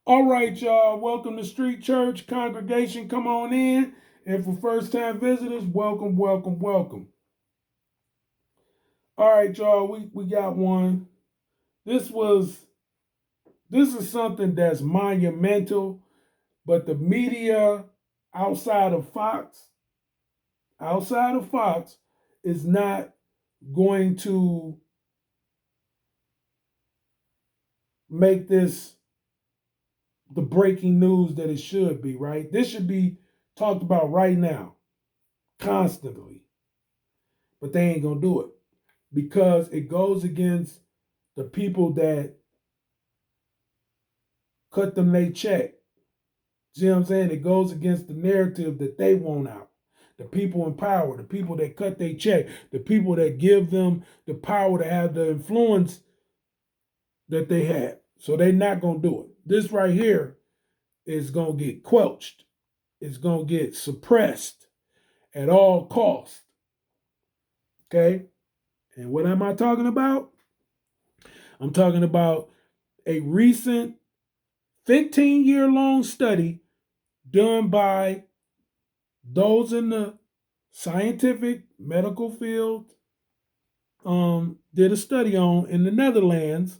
All right, y'all. Welcome to Street Church. Congregation, come on in. And for first time visitors, welcome, welcome, welcome. All right, y'all. We got one. This was this is something that's monumental, but the media outside of Fox, outside of Fox, is not going to make this the breaking news that it should be, right? This should be talked about right now, constantly. But they ain't gonna do it because it goes against the people that cut them they check. See what I'm saying? It goes against the narrative that they want out. The people in power, the people that cut they check, the people that give them the power to have the influence that they have. So they're not gonna do it. This right here is gonna get quelched. It's gonna get suppressed at all costs. Okay? And what am I talking about? I'm talking about a recent 15-year long study done by those in the scientific medical field. Did a study on in the Netherlands,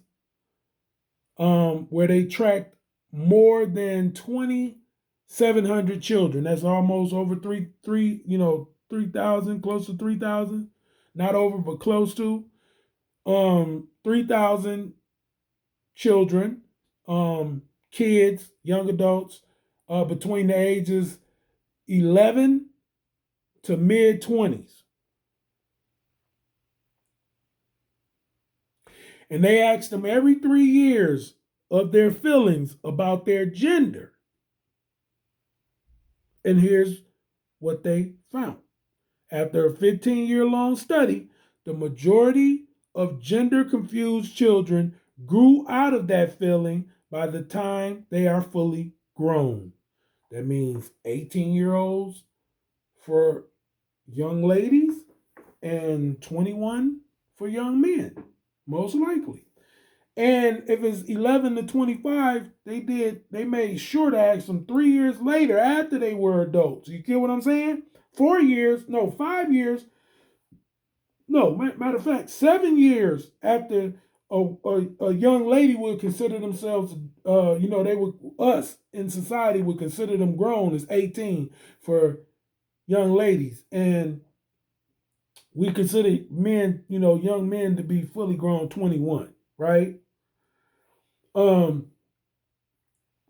where they tracked more than 2,700 children. That's almost over 3,000, close to 3,000. Not over, but close to 3,000 children, kids, young adults, between the ages 11 to mid 20s. And they asked them every 3 years of their feelings about their gender. And here's what they found. After a 15-year long study, the majority of gender confused children grew out of that feeling by the time they are fully grown. That means 18-year-olds for young ladies and 21 for young men, most likely. And if it's 11 to 25, they made sure to ask them 3 years later after they were adults. You get what I'm saying? 4 years, no, 5 years, no, matter of fact, 7 years after a young lady would consider themselves, they would, us in society would consider them grown as 18 for young ladies. And we consider men, young men to be fully grown 21, right? Um,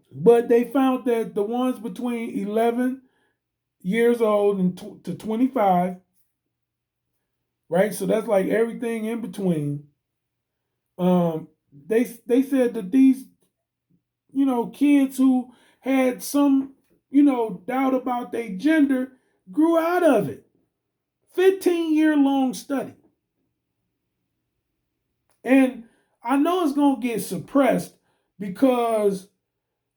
but they found that the ones between 11 years old and to 25, right? So that's like everything in between. They said that these, kids who had some, doubt about their gender grew out of it. 15-year long study. And I know it's going to get suppressed because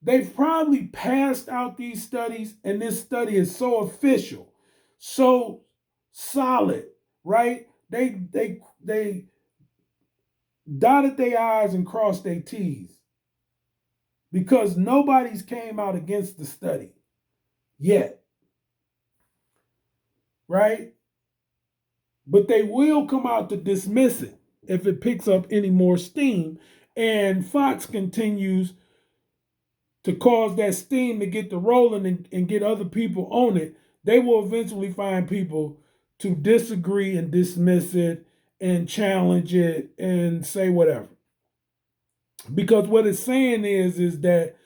they've probably passed out these studies, and this study is so official, so solid, right? They dotted their I's and crossed their T's because nobody's came out against the study yet, right? But they will come out to dismiss it if it picks up any more steam, and Fox continues to cause that steam to get to rolling and get other people on it. They will eventually find people to disagree and dismiss it and challenge it and say whatever. Because what it's saying is that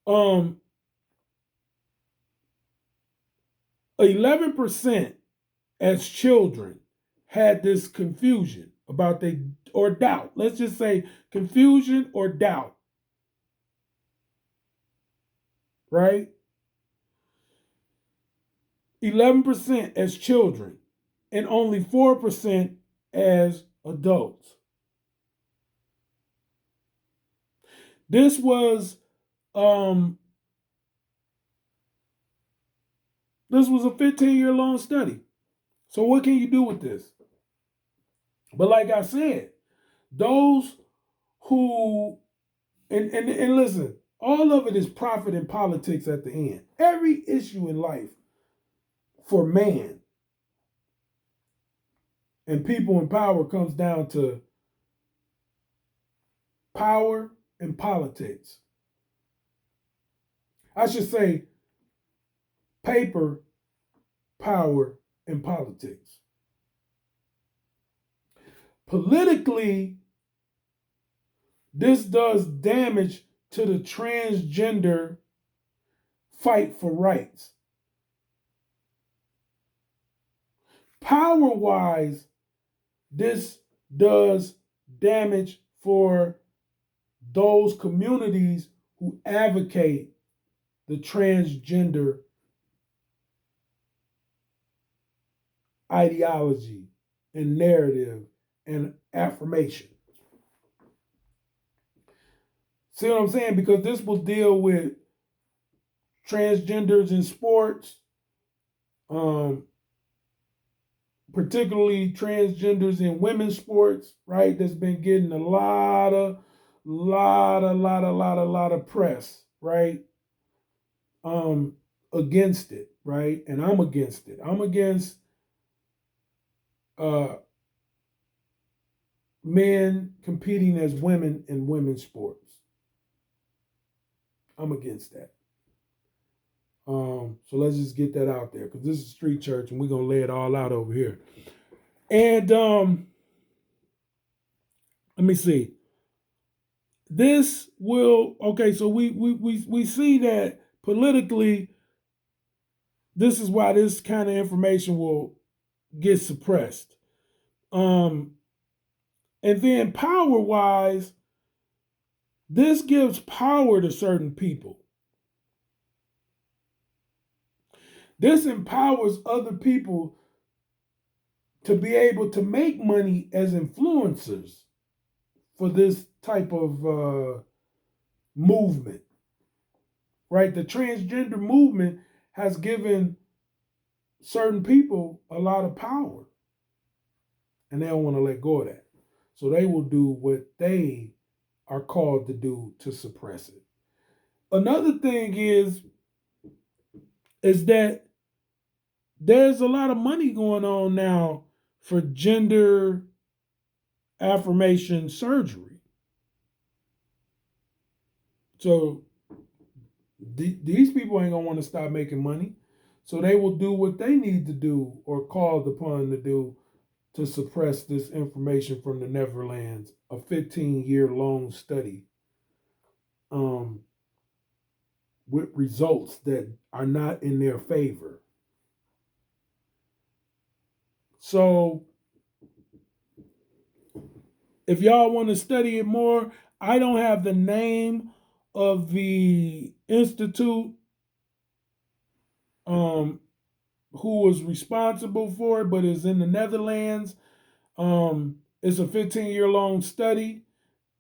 11% as children had this confusion about they or doubt. Let's just say confusion or doubt, right? 11% as children and only 4% as adults. This was um this was a 15-year long study. So what can you do with this? But like I said, those who and listen, All of it is profit and politics at the end. Every issue in life for man and people in power comes down to power and politics. I should say paper, power, and politics. Politically, this does damage to the transgender fight for rights. Power-wise, this does damage for those communities who advocate the transgender ideology and narrative and affirmation. See what I'm saying? Because this will deal with transgenders in sports, particularly transgenders in women's sports, right? That's been getting a lot of press, right? Against it, right? And I'm against it. I'm against men competing as women in women's sports. I'm against that. So let's just get that out there, because this is Street Church and we're gonna lay it all out over here. And let me see. This will so we see that politically, this is why this kind of information will get suppressed. And then power-wise, this gives power to certain people. This empowers other people to be able to make money as influencers for this type of movement, right? The transgender movement has given certain people a lot of power, and they don't want to let go of that. So they will do what they are called to do to suppress it. Another thing is that there's a lot of money going on now for gender affirmation surgery. So these people ain't gonna want to stop making money. So they will do what they need to do or called upon to do to suppress this information from the Netherlands, a 15-year-long study with results that are not in their favor. So if y'all want to study it more, I don't have the name of the institute who was responsible for it, but it's in the Netherlands. It's a 15-year-long study.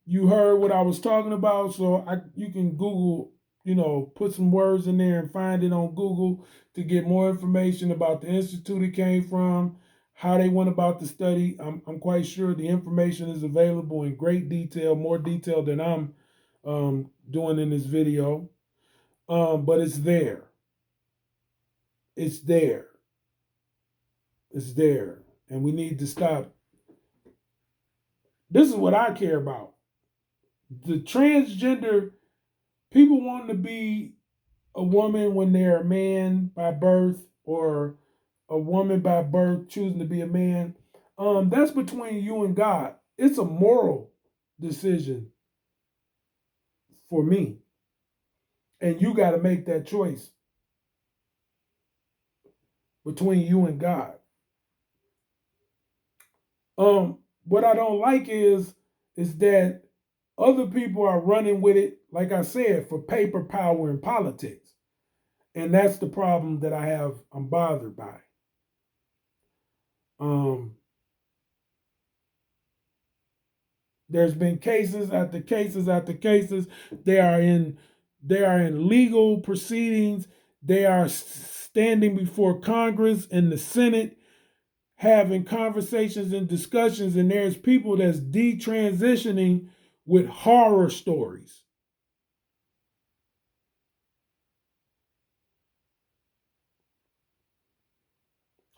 You heard what I was talking about, so you can Google, put some words in there and find it on Google to get more information about the institute it came from, how they went about the study. I'm quite sure the information is available in great detail, more detail than I'm doing in this video. But it's there. It's there. It's there. And we need to stop. This is what I care about. The transgender people wanting to be a woman when they're a man by birth, or a woman by birth choosing to be a man. That's between you and God. It's a moral decision for me. And you got to make that choice between you and God. What I don't like is that other people are running with it, like I said, for paper, power, and politics. And that's the problem that I'm bothered by. There's been cases after cases after cases. They are in legal proceedings. They are standing before Congress and the Senate, having conversations and discussions, and there's people that's detransitioning with horror stories.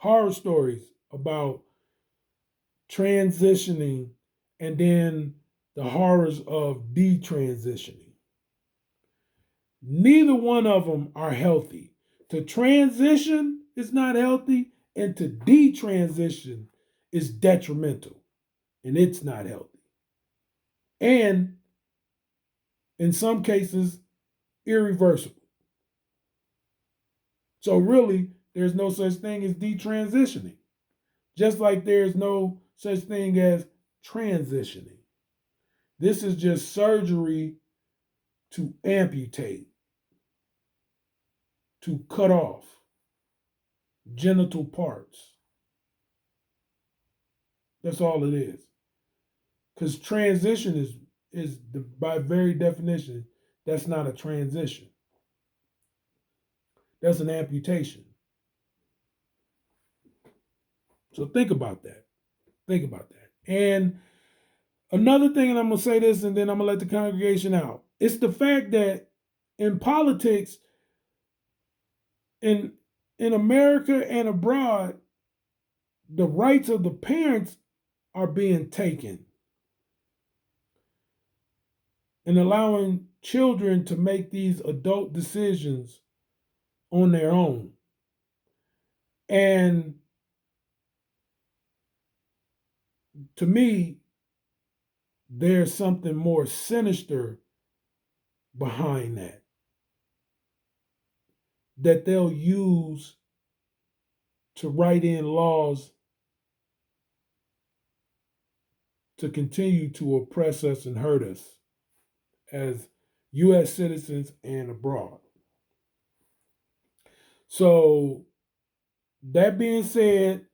horror stories about transitioning and then the horrors of detransitioning. Neither one of them are healthy. To transition is not healthy, and to detransition is detrimental, and it's not healthy. And in some cases, irreversible. So, really, there's no such thing as detransitioning, just like there's no such thing as transitioning. This is just surgery to amputate, to cut off genital parts. That's all it is. Because transition is by very definition, that's not a transition. That's an amputation. So think about that. Think about that. And another thing, and I'm gonna say this, and then I'm gonna let the congregation out. It's the fact that in politics, in America and abroad, the rights of the parents are being taken and allowing children to make these adult decisions on their own. And to me, there's something more sinister behind that they'll use to write in laws to continue to oppress us and hurt us as U.S. citizens and abroad. So, that being said,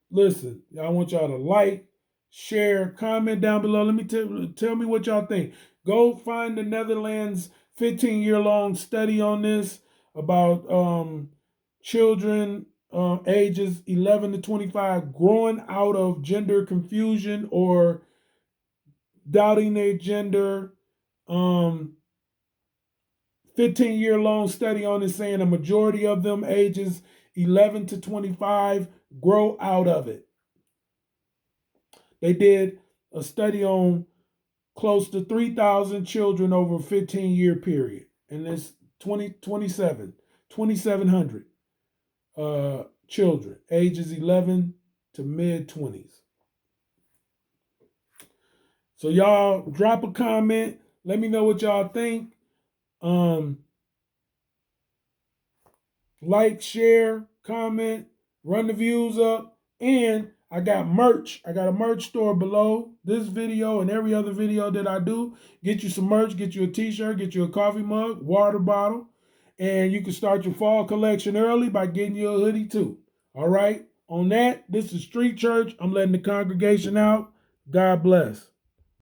listen, I want y'all to like, share, comment down below. Let me tell me what y'all think. Go find the Netherlands 15-year-long study on this about children ages 11 to 25 growing out of gender confusion or doubting their gender. 15-year-long study on this saying a majority of them ages 11 to 25 grow out of it. They did a study on close to 3,000 children over a 15-year period. And it's 2,700 children, ages 11 to mid-20s. So y'all drop a comment. Let me know what y'all think. Like, share, comment, run the views up. And I got merch. I got a merch store below this video and every other video that I do. Get you some merch, get you a t-shirt, get you a coffee mug, water bottle. And you can start your fall collection early by getting you a hoodie too. All right? On that, this is Street Church. I'm letting the congregation out. God bless.